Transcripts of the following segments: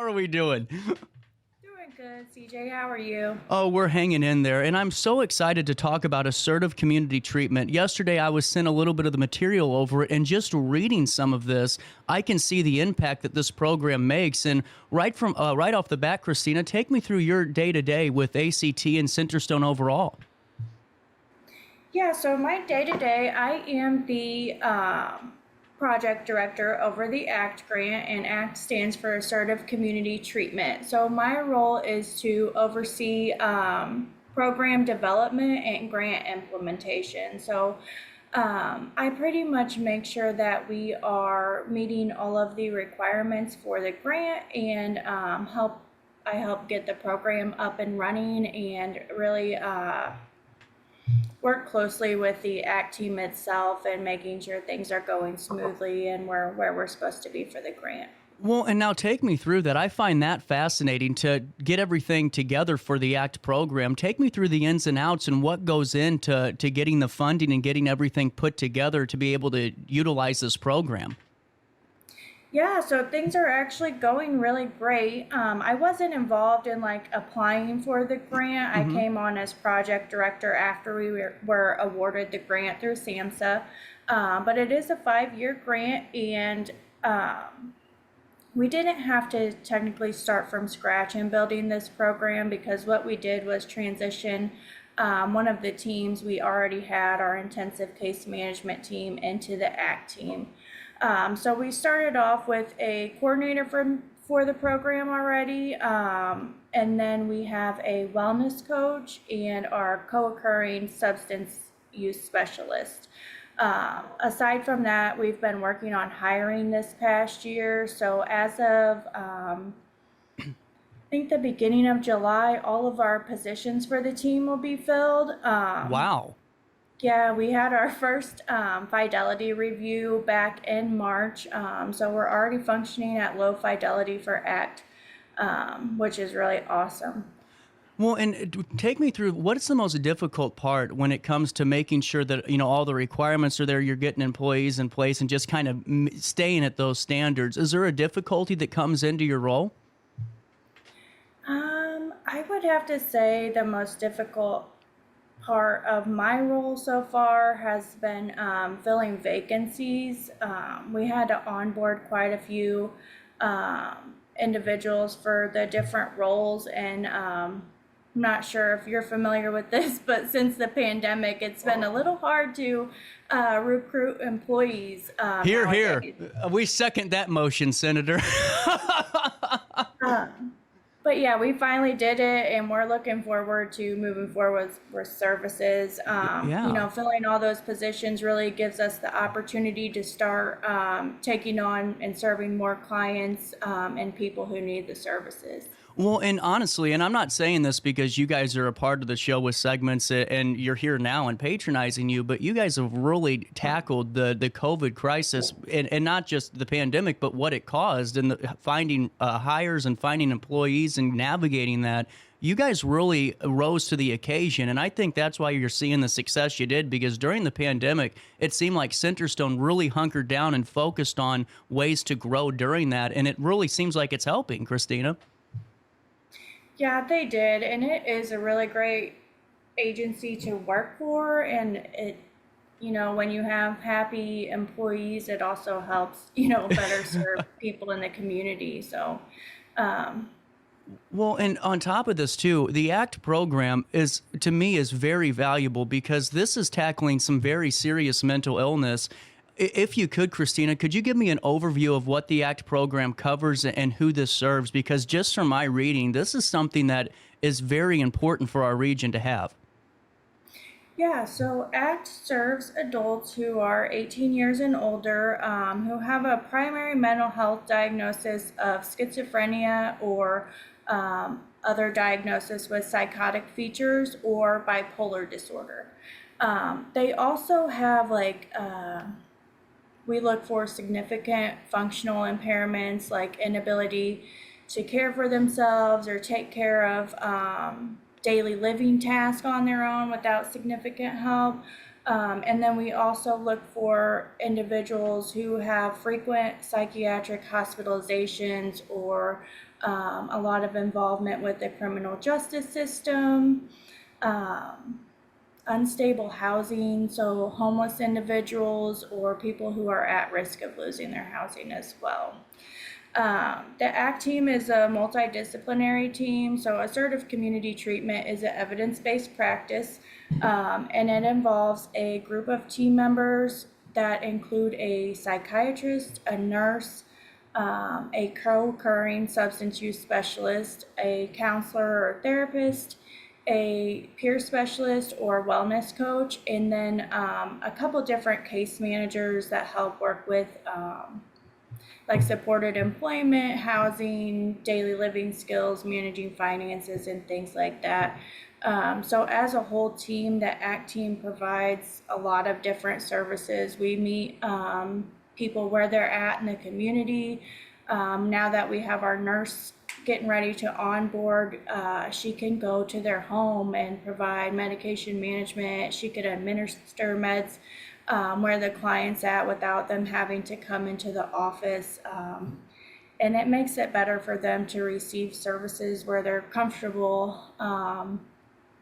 are we doing? Doing good, CJ. How are you? Oh, we're hanging in there. And I'm so excited to talk about assertive community treatment. Yesterday, I was sent a little bit of the material over it, and just reading some of this, I can see the impact that this program makes. And right off the bat, Christina, take me through your day to day with ACT and Centerstone overall. Yeah, so my day to day, I am the project director over the ACT grant, and ACT stands for Assertive Community Treatment. So my role is to oversee program development and grant implementation. So I pretty much make sure that we are meeting all of the requirements for the grant and I help get the program up and running and really work closely with the ACT team itself and making sure things are going smoothly and where we're supposed to be for the grant. Well, and now take me through that. I find that fascinating to get everything together for the ACT program. Take me through the ins and outs and what goes into getting the funding and getting everything put together to be able to utilize this program. Yeah, so things are actually going really great. I wasn't involved in like applying for the grant. I came on as project director after we were awarded the grant through SAMHSA. But it is a 5-year grant, and we didn't have to technically start from scratch in building this program because what we did was transition one of the teams we already had, our intensive case management team, into the ACT team. So we started off with a coordinator for the program already, and then we have a wellness coach and our co-occurring substance use specialist. Aside from that, we've been working on hiring this past year. So as of I think the beginning of July, all of our positions for the team will be filled. Wow. Yeah, we had our first fidelity review back in March, so we're already functioning at low fidelity for ACT, which is really awesome. Well, and take me through what is the most difficult part when it comes to making sure that all the requirements are there, you're getting employees in place, and just kind of staying at those standards. Is there a difficulty that comes into your role? I would have to say the most difficult part of my role so far has been filling vacancies. We had to onboard quite a few individuals for the different roles, and I'm not sure if you're familiar with this, but since the pandemic, it's been a little hard to recruit employees. Here, nowadays. we second that motion, Senator. But yeah, we finally did it, and we're looking forward to moving forward with services. Yeah. Filling all those positions really gives us the opportunity to start taking on and serving more clients and people who need the services. Well, and honestly, and I'm not saying this because you guys are a part of the show with segments and you're here now and patronizing you, but you guys have really tackled the COVID crisis and not just the pandemic, but what it caused and finding hires and finding employees and navigating that. You guys really rose to the occasion, and I think that's why you're seeing the success you did, because during the pandemic, it seemed like Centerstone really hunkered down and focused on ways to grow during that, and it really seems like it's helping, Christina. Yeah, they did, and it is a really great agency to work for, and when you have happy employees, it also helps, better serve people in the community. So, Well, and on top of this too, the ACT program to me, is very valuable because this is tackling some very serious mental illness. If you could, Christina, could you give me an overview of what the ACT program covers and who this serves? Because just from my reading, this is something that is very important for our region to have. yeah, so ACT serves adults who are 18 years and older who have a primary mental health diagnosis of schizophrenia or other diagnosis with psychotic features or bipolar disorder. They also have we look for significant functional impairments like inability to care for themselves or take care of daily living tasks on their own without significant help. And then we also look for individuals who have frequent psychiatric hospitalizations or a lot of involvement with the criminal justice system, um, unstable housing, so homeless individuals or people who are at risk of losing their housing as well. The ACT team is a multidisciplinary team, so assertive community treatment is an evidence-based practice, and it involves a group of team members that include a psychiatrist, a nurse, a co-occurring substance use specialist, a counselor or therapist, a peer specialist or wellness coach, and then a couple different case managers that help work with like supported employment, housing, daily living skills, managing finances, and things like that. So as a whole team, the ACT team provides a lot of different services. We meet people where they're at in the community. Now that we have our nurse getting ready to onboard, she can go to their home and provide medication management. She could administer meds where the client's at without them having to come into the office. And it makes it better for them to receive services where they're comfortable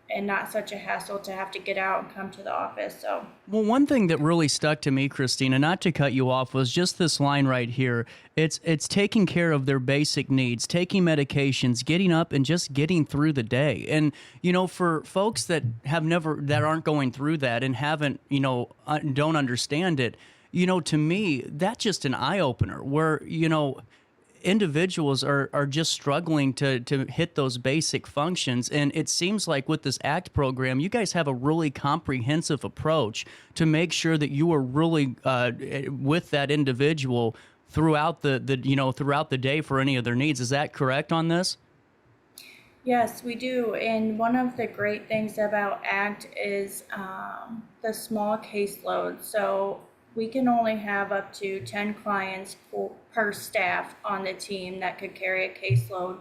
and not such a hassle to have to get out and come to the office. So, Well, one thing that really stuck to me, Christina, not to cut you off, was just this line right here. It's taking care of their basic needs, taking medications, getting up and just getting through the day. And, for folks that aren't going through that and haven't, don't understand it, to me, that's just an eye opener where, individuals are just struggling to hit those basic functions. And it seems like with this ACT program, you guys have a really comprehensive approach to make sure that you are really with that individual throughout throughout the day for any of their needs. Is that correct on this? yes, we do. And one of the great things about ACT is the small caseload. So we can only have up to 10 clients per staff on the team that could carry a caseload.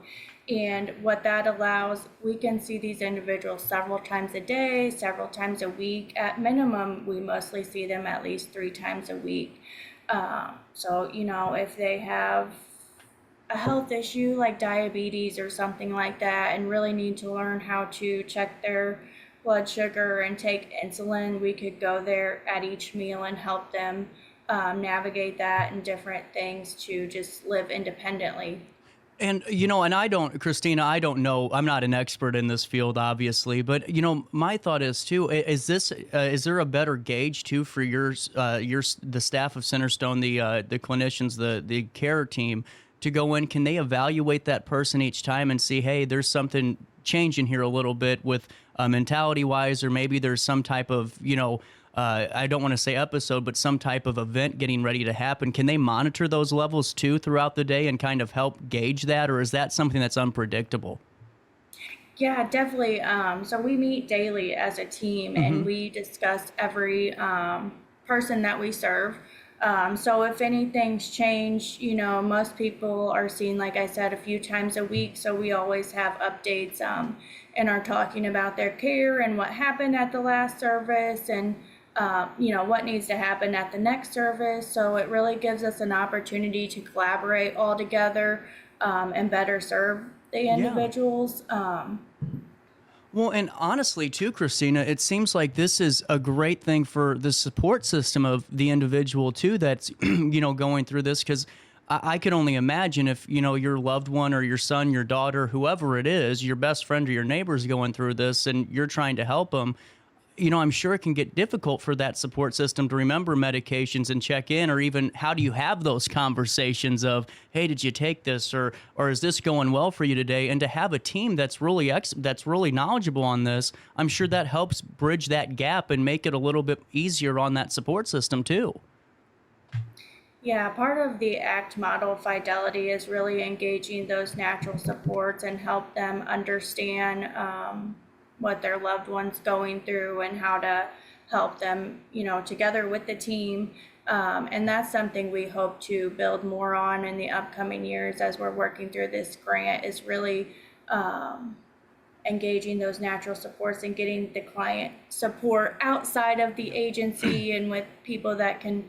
And what that allows, we can see these individuals several times a day, several times a week. At minimum, we mostly see them at least 3 times a week. So, if they have a health issue like diabetes or something like that and really need to learn how to check their blood sugar and take insulin, we could go there at each meal and help them navigate that and different things to just live independently. And, Christina, I don't know. I'm not an expert in this field, obviously, but, my thought is too, is there a better gauge too for the staff of Centerstone, the clinicians, the care team to go in? Can they evaluate that person each time and see, hey, there's something changing here a little bit with mentality wise, or maybe there's some type of, I don't want to say episode, but some type of event getting ready to happen. Can they monitor those levels too throughout the day and kind of help gauge that? Or is that something that's unpredictable? Yeah, definitely. So we meet daily as a team and we discuss every person that we serve. So if anything's changed, most people are seen, like I said, a few times a week. So we always have updates and are talking about their care and what happened at the last service and, what needs to happen at the next service. So it really gives us an opportunity to collaborate all together and better serve the Yeah. individuals. Well, and honestly, too, Christina, it seems like this is a great thing for the support system of the individual, too, that's, going through this. Because I could only imagine if, your loved one or your son, your daughter, whoever it is, your best friend or your neighbor is going through this and you're trying to help them. I'm sure it can get difficult for that support system to remember medications and check in, or even how do you have those conversations of, hey, did you take this, or is this going well for you today? And to have a team that's really knowledgeable on this, I'm sure that helps bridge that gap and make it a little bit easier on that support system too. Yeah, part of the ACT model fidelity is really engaging those natural supports and help them understand what their loved one's going through and how to help them, together with the team. And that's something we hope to build more on in the upcoming years as we're working through this grant, is really engaging those natural supports and getting the client support outside of the agency and with people that can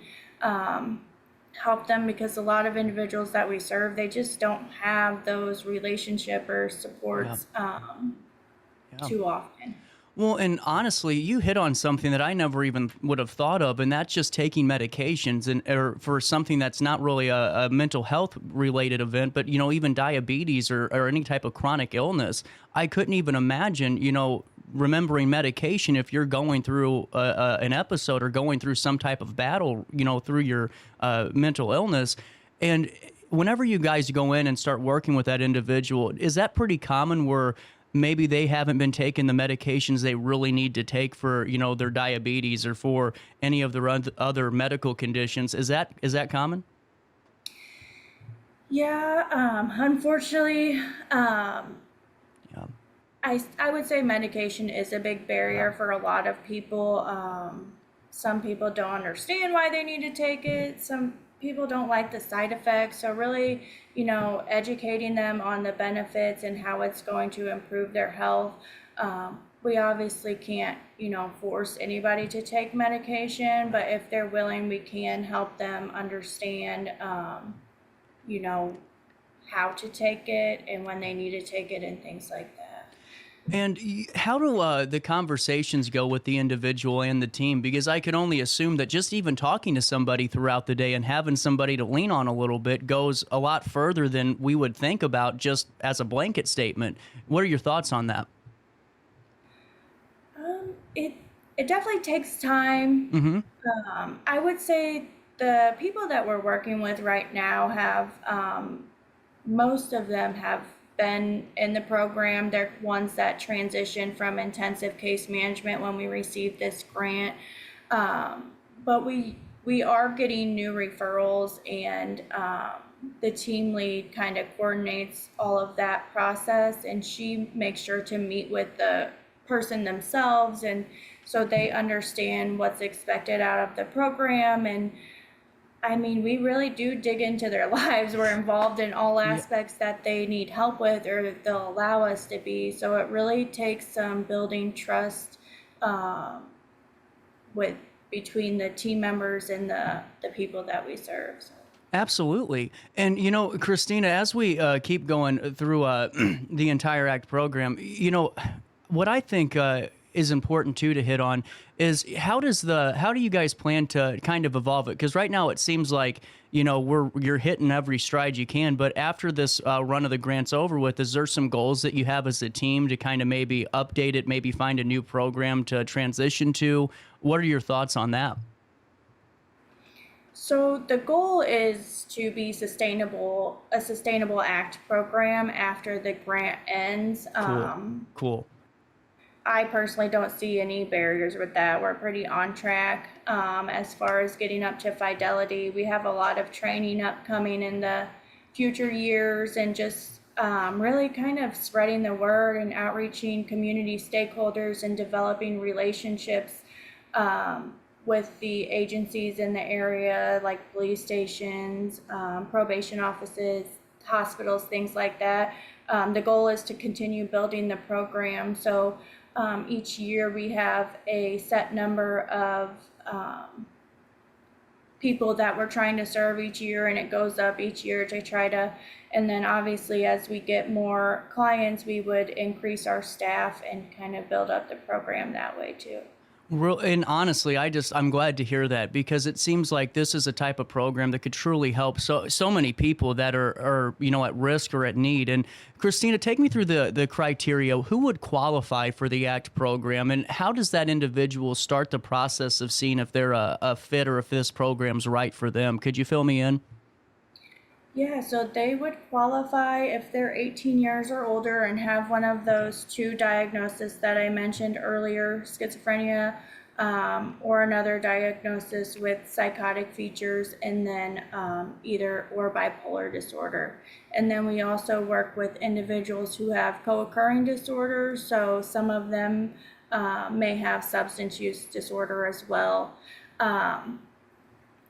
help them, because a lot of individuals that we serve, they just don't have those relationship or Yeah. supports Yeah. too often. Well, and honestly, you hit on something that I never even would have thought of, and that's just taking medications and or for something that's not really a mental health related event, but even diabetes or any type of chronic illness. I couldn't even imagine, remembering medication if you're going through an episode or going through some type of battle, through your mental illness. And whenever you guys go in and start working with that individual, is that pretty common where maybe they haven't been taking the medications they really need to take for their diabetes or for any of their other medical conditions? Is that common? Yeah, unfortunately, Yeah. I would say medication is a big barrier for a lot of people. Some people don't understand why they need to take it. Some people don't like the side effects. So really, educating them on the benefits and how it's going to improve their health. We obviously can't, force anybody to take medication, but if they're willing, we can help them understand, you know, how to take it and when they need to take it and things like that. And how do the conversations go with the individual and the team? Because I could only assume that just even talking to somebody throughout the day and having somebody to lean on a little bit goes a lot further than we would think about just as a blanket statement. What are your thoughts on that? It definitely takes time. Mm-hmm. I would say the people that we're working with right now have most of them have been in the program. They're ones that transitioned from intensive case management when we received this grant. But we are getting new referrals, and the team lead kind of coordinates all of that process, and she makes sure to meet with the person themselves, and so they understand what's expected out of the program. And I mean, we really do dig into their lives. We're involved in all Yeah. aspects that they need help with or they'll allow us to be. So it really takes some building trust um, with between the team members and the people that we serve. So. Absolutely. And, Christina, as we keep going through the entire ACT program, what I think is important too to hit on is how do you guys plan to kind of evolve it? Because right now it seems like, you're hitting every stride you can. But after this run of the grants over with, is there some goals that you have as a team to kind of maybe update it, maybe find a new program to transition to? What are your thoughts on that? So the goal is to be a sustainable ACT program after the grant ends. Cool. Cool. I personally don't see any barriers with that. We're pretty on track as far as getting up to fidelity. We have a lot of training upcoming in the future years, and just really kind of spreading the word and outreaching community stakeholders and developing relationships with the agencies in the area, like police stations, probation offices, hospitals, things like that. The goal is to continue building the program. So each year we have a set number of people that we're trying to serve each year, and it goes up each year to try to, and then obviously as we get more clients, we would increase our staff and kind of build up the program that way too. And honestly, I'm glad to hear that, because it seems like this is a type of program that could truly help so many people that are at risk or at need. And Christina, take me through the criteria. Who would qualify for the ACT program, and how does that individual start the process of seeing if they're a fit or if this program's right for them? Could you fill me in? Yeah, so they would qualify if they're 18 years or older and have one of those two diagnoses that I mentioned earlier, schizophrenia, or another diagnosis with psychotic features, and then either or bipolar disorder. And then we also work with individuals who have co-occurring disorders, so some of them may have substance use disorder as well.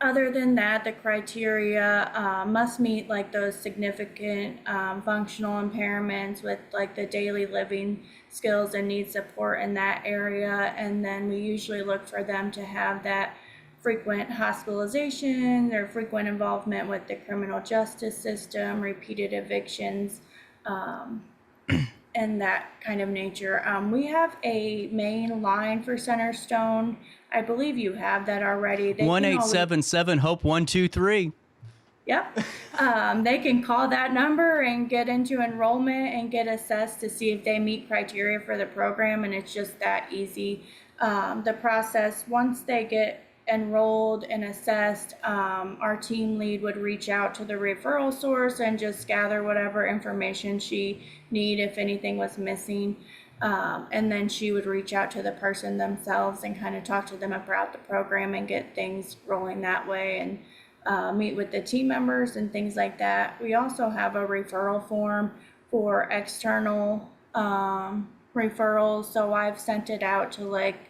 Other than that, the criteria must meet like those significant functional impairments with like the daily living skills and need support in that area. And then we usually look for them to have that frequent hospitalization, their frequent involvement with the criminal justice system, repeated evictions, um, and that kind of nature. We have a main line for Centerstone. I believe you have that already. They can always 1877 Hope 123. Yep. They can call that number and get into enrollment and get assessed to see if they meet criteria for the program, and it's just that easy. The process, once they get enrolled and assessed, our team lead would reach out to the referral source and just gather whatever information she need if anything was missing. And then she would reach out to the person themselves and kind of talk to them about the program and get things rolling that way, and meet with the team members and things like that. We also have a referral form for external referrals. So I've sent it out to like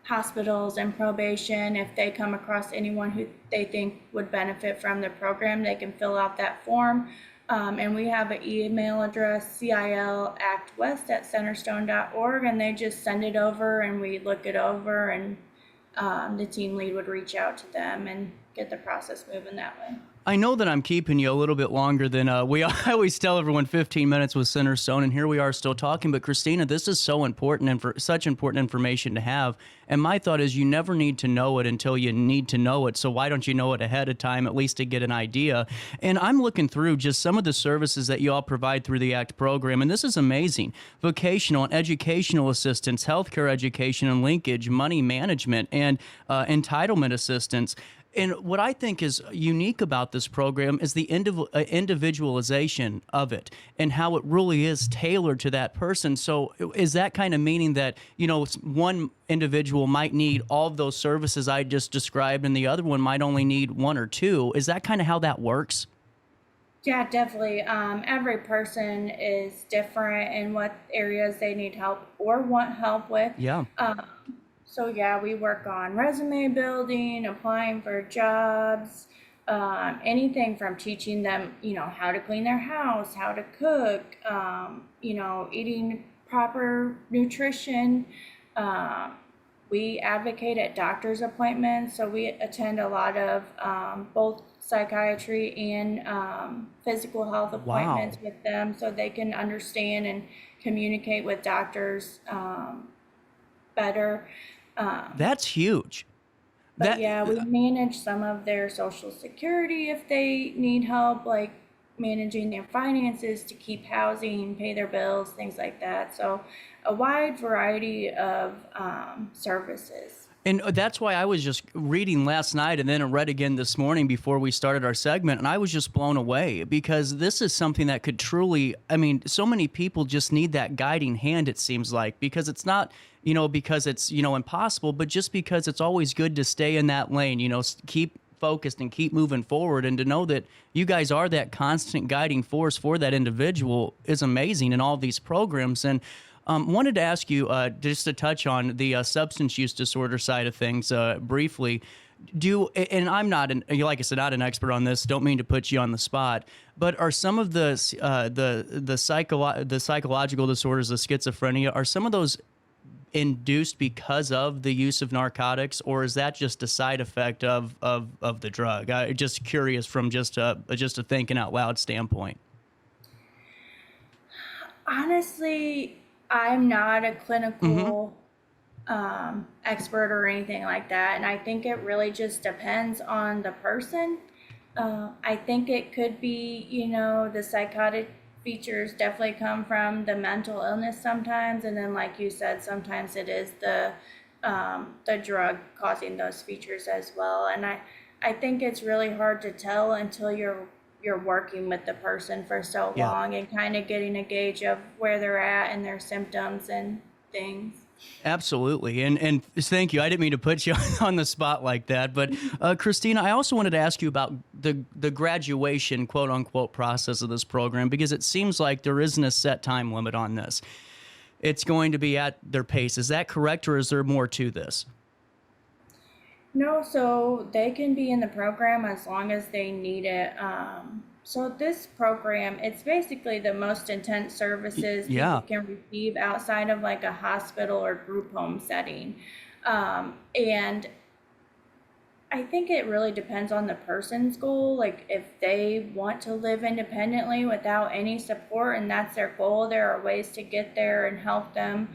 hospitals and probation. If they come across anyone who they think would benefit from the program, they can fill out that form. And we have an email address, cilactwest@centerstone.org, and they just send it over and we look it over, and the team lead would reach out to them and get the process moving that way. I know that I'm keeping you a little bit longer than I always tell everyone 15 minutes with Centerstone, and here we are still talking. But Christina, this is so important and for such important information to have. And my thought is you never need to know it until you need to know it. So why don't you know it ahead of time, at least to get an idea? And I'm looking through just some of the services that you all provide through the ACT program, and this is amazing. Vocational and educational assistance, healthcare education and linkage, money management, and entitlement assistance. And what I think is unique about this program is the individualization of it and how it really is tailored to that person. So is that kind of meaning that, one individual might need all of those services I just described and the other one might only need one or two? Is that kind of how that works? Yeah, definitely. Every person is different in what areas they need help or want help with. Yeah. So yeah, we work on resume building, applying for jobs, anything from teaching them, how to clean their house, how to cook, eating proper nutrition. We advocate at doctor's appointments, so we attend a lot of both psychiatry and physical health appointments with them, so they can understand and communicate with doctors better. That's huge. But yeah, we manage some of their Social Security if they need help, like managing their finances to keep housing, pay their bills, things like that. So a wide variety of services. And that's why I was just reading last night and then I read again this morning before we started our segment, and I was just blown away because this is something that could truly, so many people just need that guiding hand, it seems like, because it's not, because it's, impossible, but just because it's always good to stay in that lane, keep focused and keep moving forward, and to know that you guys are that constant guiding force for that individual is amazing in all these programs. And wanted to ask you just to touch on the substance use disorder side of things briefly. And I'm not, like I said, not an expert on this. Don't mean to put you on the spot, but are some of the psychological disorders, the schizophrenia, are some of those induced because of the use of narcotics, or is that just a side effect of the drug? Just curious from just a thinking out loud standpoint. Honestly, I'm not a clinical expert or anything like that, and I think it really just depends on the person. I think it could be, the psychotic features definitely come from the mental illness sometimes, and then like you said, sometimes it is the drug causing those features as well. And I think it's really hard to tell until you're working with the person for so long and kind of getting a gauge of where they're at and their symptoms and things. Absolutely. And thank you. I didn't mean to put you on the spot like that. But Christina, I also wanted to ask you about the graduation, quote unquote, process of this program, because it seems like there isn't a set time limit on this. It's going to be at their pace. Is that correct, or is there more to this? No, so they can be in the program as long as they need it. So this program, it's basically the most intense services people can receive outside of like a hospital or group home setting. And I think it really depends on the person's goal. Like if they want to live independently without any support and that's their goal, there are ways to get there and help them.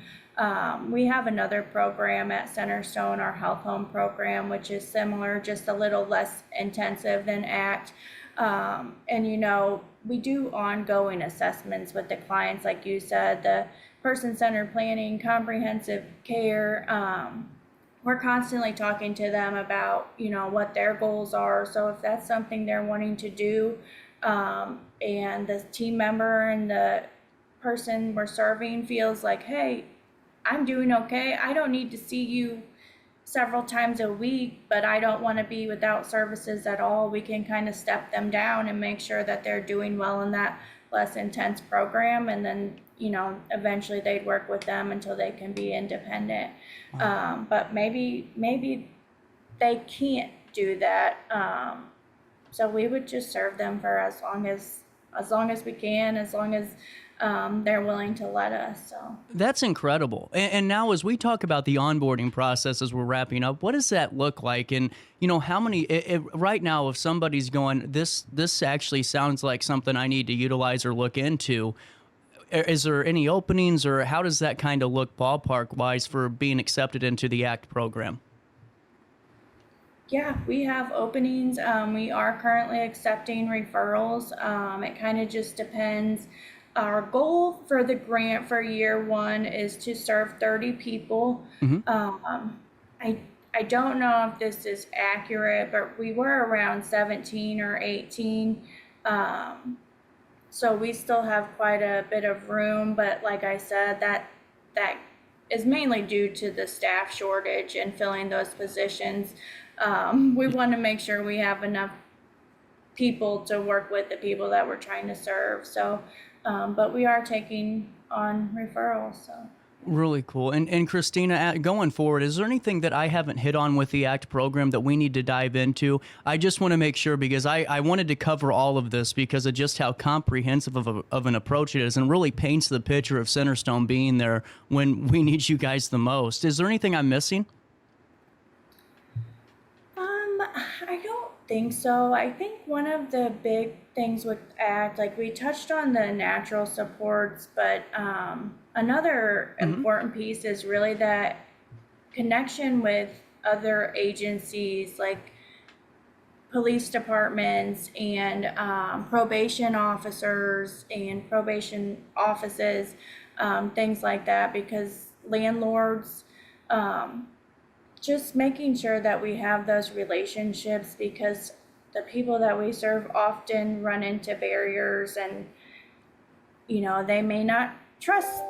We have another program at Centerstone, our health home program, which is similar, just a little less intensive than ACT. And we do ongoing assessments with the clients, like you said, the person-centered planning, comprehensive care. We're constantly talking to them about, what their goals are. So if that's something they're wanting to do, and the team member and the person we're serving feels like, hey, I'm doing okay. I don't need to see you several times a week, but I don't want to be without services at all. We can kind of step them down and make sure that they're doing well in that less intense program. And then, eventually they'd work with them until they can be independent. But maybe they can't do that. So we would just serve them for as long as we can, as long as they're willing to let us. So That's incredible. And now, as we talk about the onboarding process as we're wrapping up, what does that look like? And how many? Right now, if somebody's going, this actually sounds like something I need to utilize or look into. Is there any openings, or how does that kind of look ballpark wise for being accepted into the ACT program? yeah, we have openings. We are currently accepting referrals. It kind of just depends. Our goal for the grant for year one is to serve 30 people. I I don't know if this is accurate, but we were around 17 or 18. Um, so we still have quite a bit of room, but like I said, that is mainly due to the staff shortage and filling those positions. We want to make sure we have enough people to work with the people that we're trying to serve. So, but we are taking on referrals. So. Really cool. And Christina, going forward, is there anything that I haven't hit on with the ACT program that we need to dive into? I just want to make sure, because I wanted to cover all of this because of just how comprehensive of an approach it is, and really paints the picture of Centerstone being there when we need you guys the most. Is there anything I'm missing? I don't think so. I think one of the big things with ACT, like we touched on the natural supports, but another important piece is really that connection with other agencies like police departments and probation officers and probation offices, things like that, because landlords, um, just making sure that we have those relationships, because the people that we serve often run into barriers, and they may not trust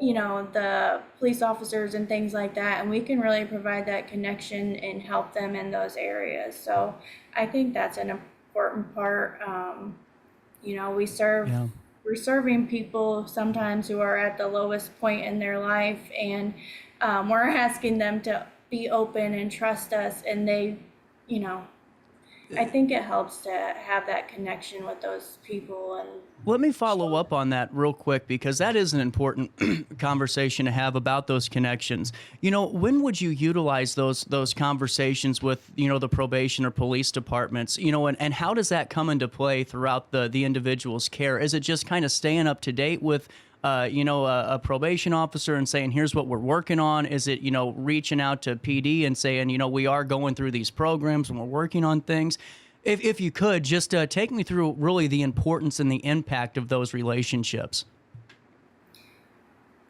the police officers and things like that, and we can really provide that connection and help them in those areas. So I think that's an important part. We serve Yeah. we're serving people sometimes who are at the lowest point in their life, and we're asking them to be open and trust us, and they, you know, I think it helps to have that connection with those people. And Let me follow up on that real quick, because that is an important conversation to have about those connections. When would you utilize those conversations with, the probation or police departments, and how does that come into play throughout the individual's care? Is it just kind of staying up to date with a probation officer and saying, here's what we're working on? Is it, reaching out to PD and saying, we are going through these programs and we're working on things? If you could, just take me through really the importance and the impact of those relationships.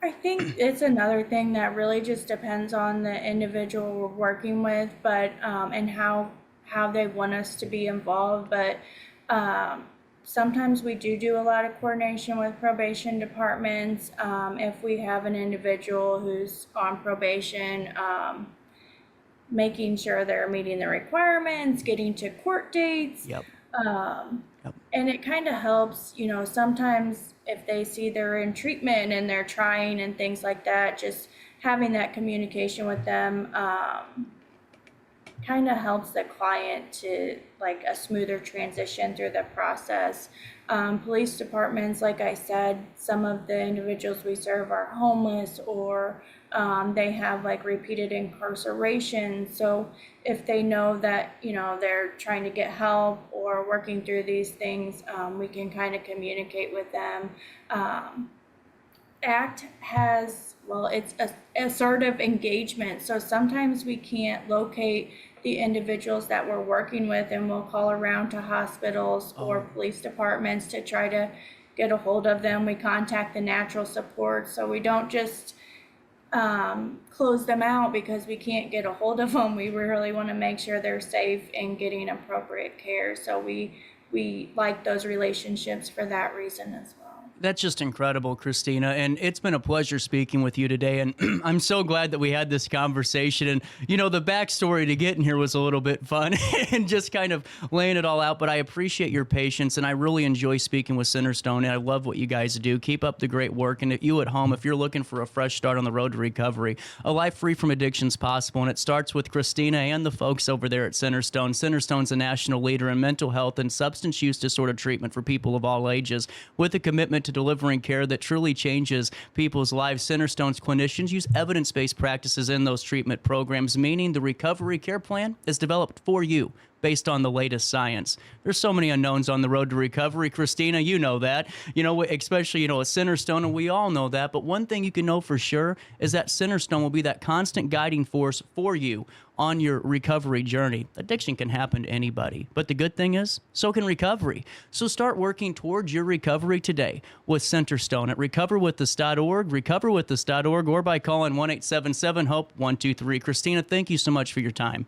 I think it's another thing that really just depends on the individual we're working with, but and how they want us to be involved. But sometimes we do a lot of coordination with probation departments. If we have an individual who's on probation, making sure they're meeting the requirements, getting to court dates. Yep. Um, Yep. and it kind of helps, sometimes if they see they're in treatment and they're trying and things like that, just having that communication with them kind of helps the client to like a smoother transition through the process. Police departments, like I said, some of the individuals we serve are homeless, or they have like repeated incarceration. So if they know that, they're trying to get help or working through these things, we can kind of communicate with them. ACT has, well, it's assertive engagement. So sometimes we can't locate the individuals that we're working with, and we'll call around to hospitals or police departments to try to get a hold of them. We contact the natural support. So we don't just close them out because we can't get a hold of them. We really want to make sure they're safe and getting appropriate care. So we like those relationships for that reason as well. That's just incredible, Christina. And it's been a pleasure speaking with you today. And I'm so glad that we had this conversation. And, the backstory to getting here was a little bit fun and just kind of laying it all out. But I appreciate your patience, and I really enjoy speaking with Centerstone. And I love what you guys do. Keep up the great work. And you at home, if you're looking for a fresh start on the road to recovery, a life free from addiction is possible. And it starts with Christina and the folks over there at Centerstone. Centerstone's a national leader in mental health and substance use disorder treatment for people of all ages, with a commitment to delivering care that truly changes people's lives. Centerstone's clinicians use evidence-based practices in those treatment programs, meaning the recovery care plan is developed for you based on the latest science. There's so many unknowns on the road to recovery. Christina, you know that, especially, at Centerstone, and we all know that. But one thing you can know for sure is that Centerstone will be that constant guiding force for you on your recovery journey. Addiction can happen to anybody, but the good thing is, so can recovery. So start working towards your recovery today with Centerstone at recoverwiththis.org, recoverwiththis.org, or by calling 1-877-HOPE-123. Christina, thank you so much for your time.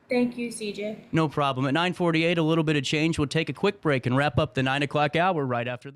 Thank you, CJ. No problem. At 9:48, a little bit of change. We'll take a quick break and wrap up the 9 o'clock hour right after this.